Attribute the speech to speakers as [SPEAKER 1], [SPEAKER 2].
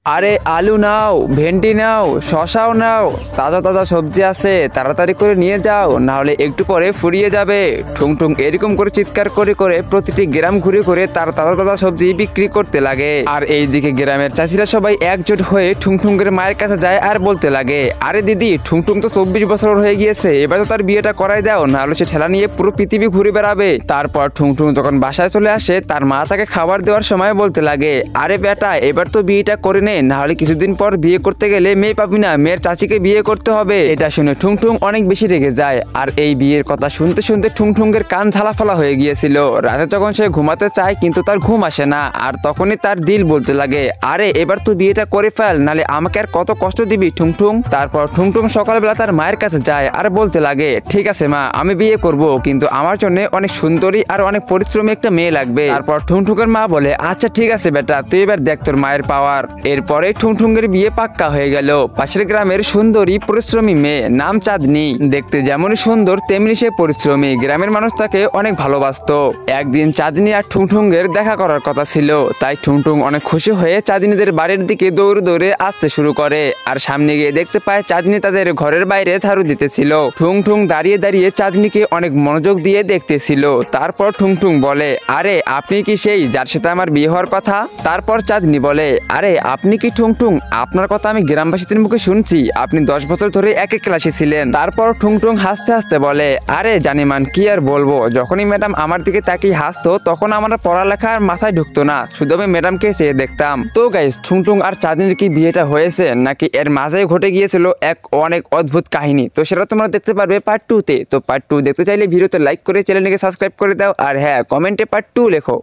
[SPEAKER 1] আরে আলু নাও, ভেন্ডি নাও, শশাও নাও, তাজা তাজা সবজি আছে, তাড়াতাড়ি করে নিয়ে যাও, না হলে একটু পরে ফুরিয়ে যাবে। ঠুং ঠুং এরকম করে চিৎকার করে করে প্রতিটি গ্রাম ঘুরে ঘুরে তার তাজা তাজা সবজি বিক্রি করতে লাগে। আর এইদিকে গ্রামের চাষিরা সবাই একজোট হয়ে ঠুং ঠুংয়ের মায়ের কাছে যায় আর বলতে লাগে, আরে দিদি, ঠুং ঠুং তো 24 বছর হয়ে গিয়েছে, এবার তো তার বিয়েটা করাই দাও, না হলে সে ঠেলা নিয়ে পুরো পৃথিবী ঘুরে বেড়াবে। তারপর ঠুং ঠুং যখন বাসায় চলে আসে, তার মা তাকে খাবার দেওয়ার সময় বলতে লাগে, আরে বেটা, এবার তো বিয়েটা করে নে, না হলে কিছুদিন পর বিয়ে করতে গেলে মেয়ে পাবি না, মেয়ের চাচিকে বিয়ে করতে হবে। এটা শুনে ঠুং ঠুং অনেক বেশি রেগে যায়। আর এই বিয়ের কথা শুনতে শুনতে ঠুং ঠুংয়ের কান ঝালাফালা হয়ে গিয়েছিল। রাতে যখন সে ঘুমাতে চায় কিন্তু তার ঘুম আসে না, আর তখনই তার দিল বলতে লাগে, আরে এবার তো বিয়েটা করে ফেল, নালে আমাকে আর কত কষ্ট দিবি ঠুং ঠুং। তারপর ঠুং ঠুং সকালবেলা তার মায়ের কাছে যায় আর বলতে লাগে, ঠিক আছে মা, আমি বিয়ে করব, কিন্তু আমার জন্য অনেক সুন্দরী আর অনেক পরিশ্রমী একটা মেয়ে লাগবে। তারপর ঠুং ঠুংয়ের মা বলে, আচ্ছা ঠিক আছে বেটা, তুই এবার দেখ তোর মায়ের পাওয়ার। এরপরে ঠুং ঠুংয়ের বিয়ে পাক্কা হয়ে গেল। পাশের গ্রামের সুন্দরী পরিশ্রমী মেয়ে, নাম চাঁদনি। দেখতে যেমন সুন্দর তেমনি সে পরিশ্রমী, গ্রামের মানুষ তাকে অনেক ভালোবাসতো। একদিন চাঁদনি আর ঠুং ঠুংয়ের দেখা করার কথা ছিল, তাই ঠুং ঠুং অনেক খুশি হয়ে চাঁদনিদের বাড়ির দিকে দৌড়ে দৌড়ে আসতে শুরু করে। আর সামনে গিয়ে দেখতে পায় চাঁদনি তাদের ঘরের বাইরে ঝাড়ু দিতেছিল। ঠুং ঠুং দাঁড়িয়ে দাঁড়িয়ে চাঁদনিকে অনেক মনোযোগ দিয়ে দেখতেছিল। তারপর ঠুং ঠুং বলে, আরে আপনি কি সেই যার সাথে আমার বিয়ে হওয়ার কথা? তারপর চাঁদনি বলে, আরে আপনি কি ঠুং ঠুং, আপনার কথা আমি গ্রামবাসীদের মুখে শুনছি, আপনি 10 বছর ধরে একই ক্লাসে ছিলেন। তারপর ঠুং ঠুং হাসতে হাসতে বলে, আরে জানিমান, কি আর বলবো, যখনই ম্যাডাম আমার দিকে তাকিয়ে হাসতো তখন আমার পড়ালেখা আর মাথায় ঢুকতো না, শুধু আমি ম্যাডামকে চেয়ে দেখতাম। তো গাইস, ঠুং ঠুং আর চাঁদনির কি বিয়েটা হয়েছে নাকি এর মাঝে ঘটে গিয়েছিল এক অনেক অদ্ভুত কাহিনী? তো সেটা তোমরা দেখতে পারবে পার্ট 2 তে। তো পার্ট 2 দেখতে চাইলে ভিডিওতে লাইক করে চ্যানেলটিকে সাবস্ক্রাইব করে দাও, আর হ্যাঁ, কমেন্টে পার্ট 2 লেখো।